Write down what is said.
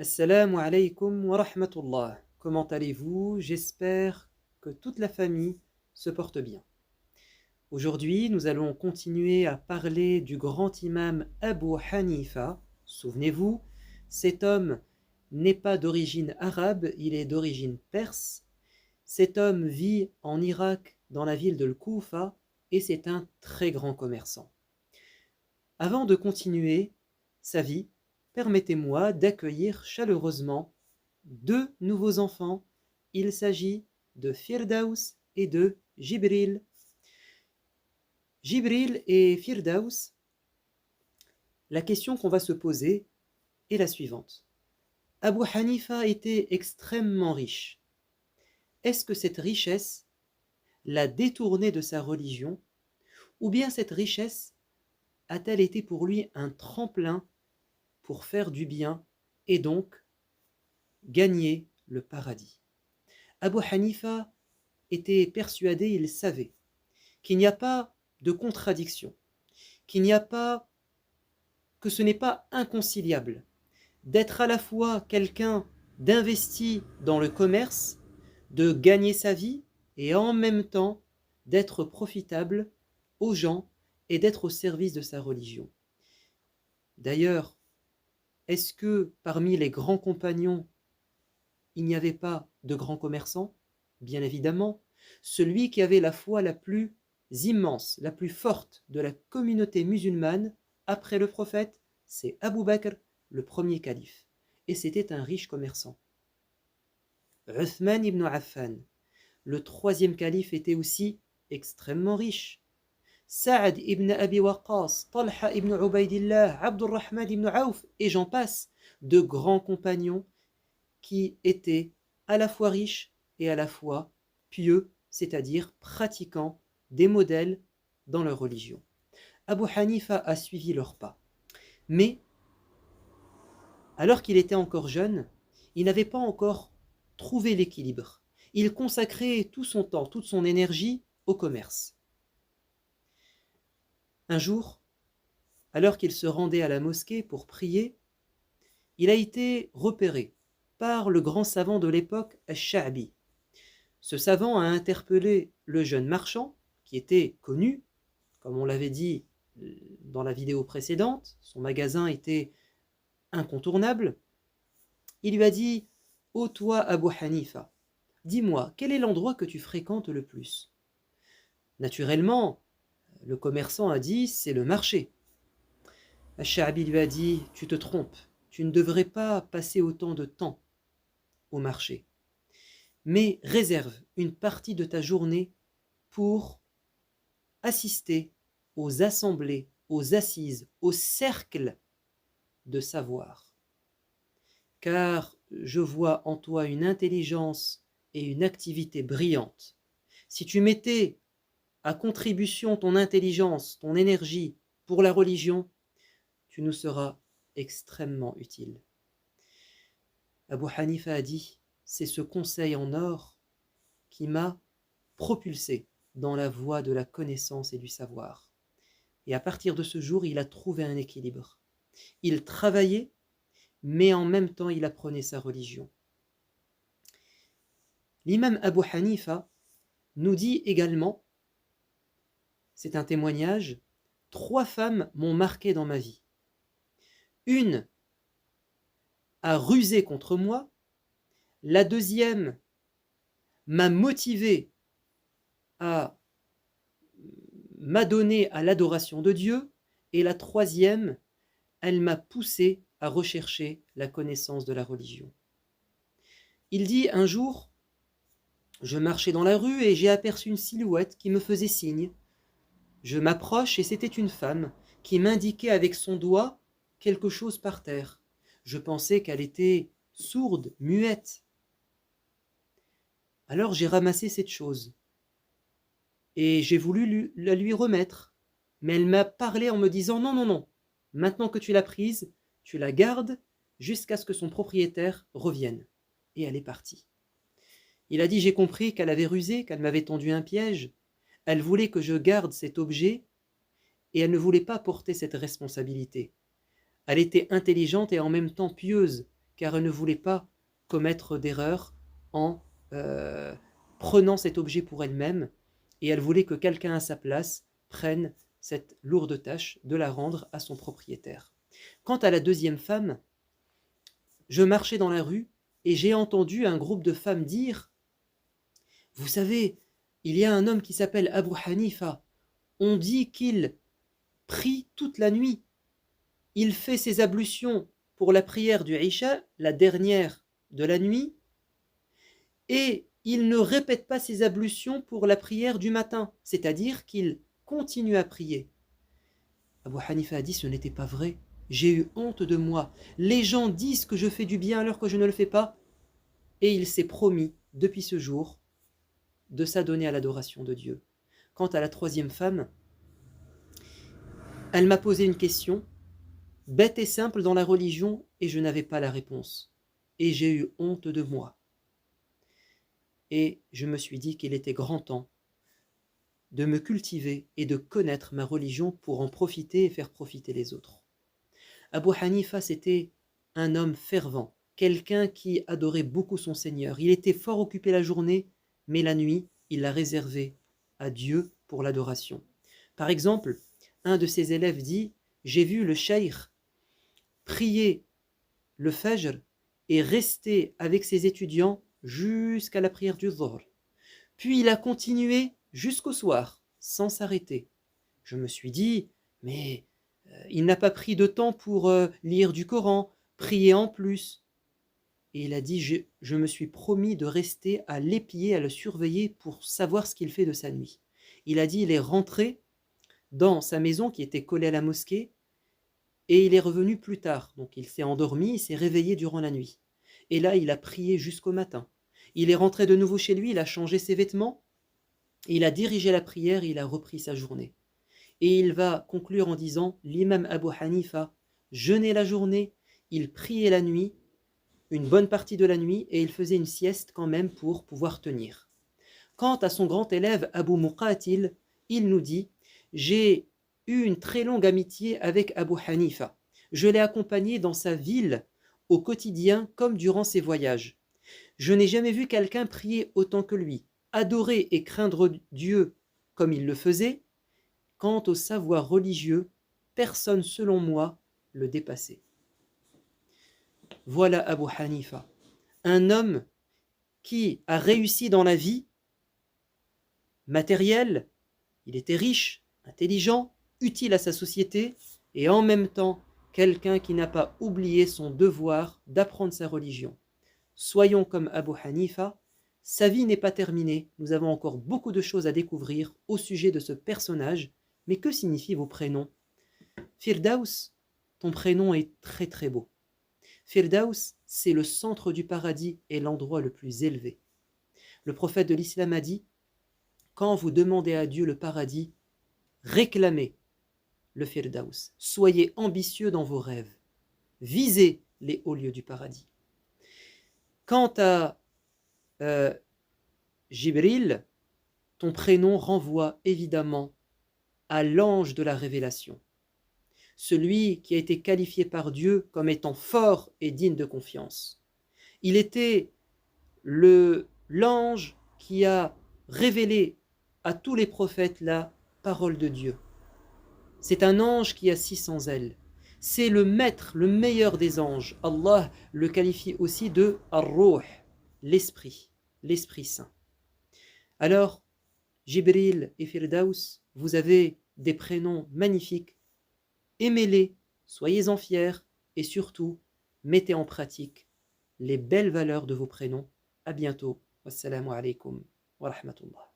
Assalamu alaikum wa rahmatullah. Comment allez-vous? J'espère que toute la famille se porte bien. Aujourd'hui, nous allons continuer à parler du grand imam Abu Hanifa. Souvenez-vous, cet homme n'est pas d'origine arabe, il est d'origine perse. Cet homme vit en Irak, dans la ville de Al-Koufa, et c'est un très grand commerçant. Avant de continuer sa vie, permettez-moi d'accueillir chaleureusement deux nouveaux enfants. Il s'agit de Firdaus et de Jibril. Jibril et Firdaus, la question qu'on va se poser est la suivante. Abu Hanifa était extrêmement riche. Est-ce que cette richesse l'a détourné de sa religion, ou bien cette richesse a-t-elle été pour lui un tremplin pour faire du bien et donc gagner le paradis? Abu Hanifa était persuadé, il savait, qu'il n'y a pas de contradiction, qu'il n'y a pas, que ce n'est pas inconciliable d'être à la fois quelqu'un d'investi dans le commerce, de gagner sa vie et en même temps d'être profitable aux gens et d'être au service de sa religion. D'ailleurs, est-ce que parmi les grands compagnons, il n'y avait pas de grands commerçants? Bien évidemment. Celui qui avait la foi la plus immense, la plus forte de la communauté musulmane après le prophète, c'est Abu Bakr, le premier calife. Et c'était un riche commerçant. Uthman ibn Affan, le troisième calife, était aussi extrêmement riche. Sa'ad ibn Abi Waqqas, Talha ibn Ubaydillah, Abdurrahman ibn Auf, et j'en passe, de grands compagnons qui étaient à la fois riches et à la fois pieux, c'est-à-dire pratiquant des modèles dans leur religion. Abu Hanifa a suivi leurs pas. Mais, alors qu'il était encore jeune, il n'avait pas encore trouvé l'équilibre. Il consacrait tout son temps, toute son énergie au commerce. Un jour, alors qu'il se rendait à la mosquée pour prier, il a été repéré par le grand savant de l'époque, Ash-Sha'bi. Ce savant a interpellé le jeune marchand, qui était connu, comme on l'avait dit dans la vidéo précédente, son magasin était incontournable. Il lui a dit « Ô toi, Abu Hanifa, dis-moi, quel est l'endroit que tu fréquentes le plus ?» Naturellement, le commerçant a dit « C'est le marché ». Ash-Sha'bi lui a dit « Tu te trompes, tu ne devrais pas passer autant de temps au marché, mais réserve une partie de ta journée pour assister aux assemblées, aux assises, aux cercles de savoir. Car je vois en toi une intelligence et une activité brillante. Si tu mettais à contribution ton intelligence, ton énergie pour la religion, tu nous seras extrêmement utile. Abu Hanifa a dit, c'est ce conseil en or qui m'a propulsé dans la voie de la connaissance et du savoir. Et à partir de ce jour, il a trouvé un équilibre. Il travaillait, mais en même temps, il apprenait sa religion. L'imam Abu Hanifa nous dit également, c'est un témoignage, 3 femmes m'ont marqué dans ma vie. Une a rusé contre moi, la deuxième m'a motivé à m'adonner à l'adoration de Dieu, et la troisième, elle m'a poussé à rechercher la connaissance de la religion. Il dit un jour, je marchais dans la rue et j'ai aperçu une silhouette qui me faisait signe. Je m'approche et c'était une femme qui m'indiquait avec son doigt quelque chose par terre. Je pensais qu'elle était sourde, muette. Alors j'ai ramassé cette chose et j'ai voulu la lui remettre. Mais elle m'a parlé en me disant non, non, non, maintenant que tu l'as prise, tu la gardes jusqu'à ce que son propriétaire revienne. Et elle est partie. Il a dit j'ai compris qu'elle avait rusé, qu'elle m'avait tendu un piège. Elle voulait que je garde cet objet et elle ne voulait pas porter cette responsabilité. Elle était intelligente et en même temps pieuse, car elle ne voulait pas commettre d'erreur en prenant cet objet pour elle-même, et elle voulait que quelqu'un à sa place prenne cette lourde tâche de la rendre à son propriétaire. Quant à la deuxième femme, je marchais dans la rue et j'ai entendu un groupe de femmes dire « Vous savez, il y a un homme qui s'appelle Abu Hanifa. On dit qu'il prie toute la nuit. Il fait ses ablutions pour la prière du Isha, la dernière de la nuit, et il ne répète pas ses ablutions pour la prière du matin, c'est-à-dire qu'il continue à prier. » Abu Hanifa a dit « Ce n'était pas vrai. J'ai eu honte de moi. Les gens disent que je fais du bien alors que je ne le fais pas. » Et il s'est promis, depuis ce jour, de s'adonner à l'adoration de Dieu. Quant à la troisième femme, elle m'a posé une question, bête et simple dans la religion, et je n'avais pas la réponse. Et j'ai eu honte de moi. Et je me suis dit qu'il était grand temps de me cultiver et de connaître ma religion pour en profiter et faire profiter les autres. Abu Hanifa, c'était un homme fervent, quelqu'un qui adorait beaucoup son Seigneur. Il était fort occupé la journée, mais la nuit, il l'a réservée à Dieu pour l'adoration. Par exemple, un de ses élèves dit « J'ai vu le cheikh prier le Fajr et rester avec ses étudiants jusqu'à la prière du Dhuhr. Puis il a continué jusqu'au soir, sans s'arrêter. » Je me suis dit « Mais il n'a pas pris de temps pour lire du Coran, prier en plus. » Et il a dit « Je me suis promis de rester à l'épier, à le surveiller pour savoir ce qu'il fait de sa nuit. » Il a dit il est rentré dans sa maison qui était collée à la mosquée et il est revenu plus tard. Donc il s'est endormi, il s'est réveillé durant la nuit. Et là, il a prié jusqu'au matin. Il est rentré de nouveau chez lui, il a changé ses vêtements, il a dirigé la prière et il a repris sa journée. Et il va conclure en disant « L'imam Abu Hanifa jeûnait la journée, il priait la nuit, une bonne partie de la nuit, et il faisait une sieste quand même pour pouvoir tenir. » Quant à son grand élève Abu Muqatil, il nous dit « J'ai eu une très longue amitié avec Abu Hanifa. Je l'ai accompagné dans sa ville au quotidien comme durant ses voyages. Je n'ai jamais vu quelqu'un prier autant que lui, adorer et craindre Dieu comme il le faisait. Quant au savoir religieux, personne selon moi le dépassait. » Voilà Abu Hanifa, un homme qui a réussi dans la vie matérielle. Il était riche, intelligent, utile à sa société et en même temps quelqu'un qui n'a pas oublié son devoir d'apprendre sa religion. Soyons comme Abu Hanifa, sa vie n'est pas terminée, nous avons encore beaucoup de choses à découvrir au sujet de ce personnage. Mais que signifient vos prénoms? Firdaus, ton prénom est très très beau. Firdaus, c'est le centre du paradis et l'endroit le plus élevé. Le prophète de l'islam a dit « Quand vous demandez à Dieu le paradis, réclamez le Firdaus. Soyez ambitieux dans vos rêves. Visez les hauts lieux du paradis. » Quant à Jibril, ton prénom renvoie évidemment à l'ange de la révélation, celui qui a été qualifié par Dieu comme étant fort et digne de confiance. Il était l'ange qui a révélé à tous les prophètes la parole de Dieu. C'est un ange qui a 600 ailes. C'est le maître, le meilleur des anges. Allah le qualifie aussi de Ar-Ruh, l'esprit saint. Alors, Jibril et Firdaus, vous avez des prénoms magnifiques. Aimez-les, soyez-en fiers et surtout, mettez en pratique les belles valeurs de vos prénoms. À bientôt. Wassalamu alaikum wa rahmatullah.